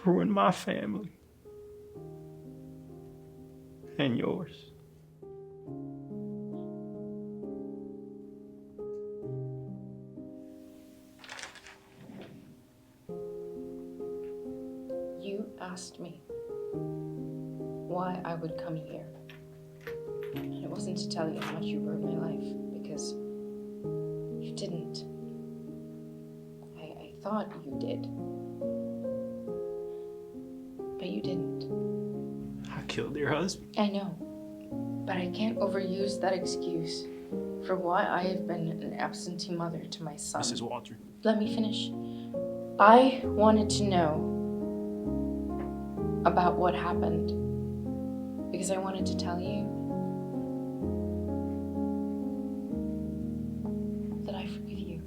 ruined my family. And yours. You asked me why I would come here. And it wasn't to tell you how much you ruined my life, because you didn't. I thought you did. But you didn't. I killed your husband. I know. But I can't overuse that excuse for why I have been an absentee mother to my son. Mrs. Walter. Let me finish. I wanted to know about what happened because I wanted to tell you that I forgive you.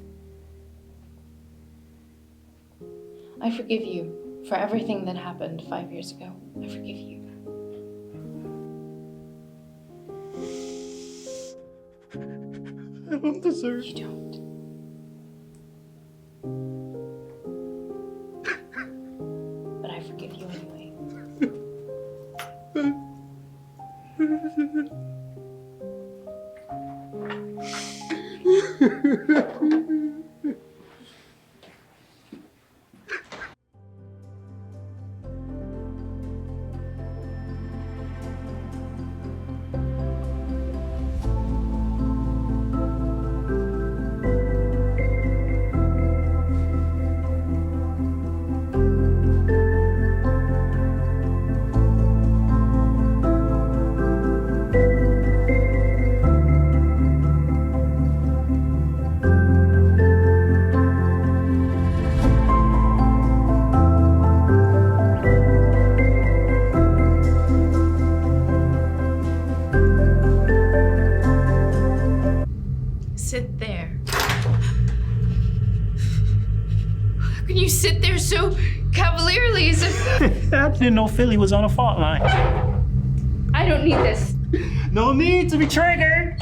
I forgive you for everything that happened 5 years ago. I forgive you. I don't deserve You don't. But I forgive you anyway. Sit there. How can you sit there so cavalierly as if... I didn't know Philly was on a fault line. I don't need this. No need to be triggered.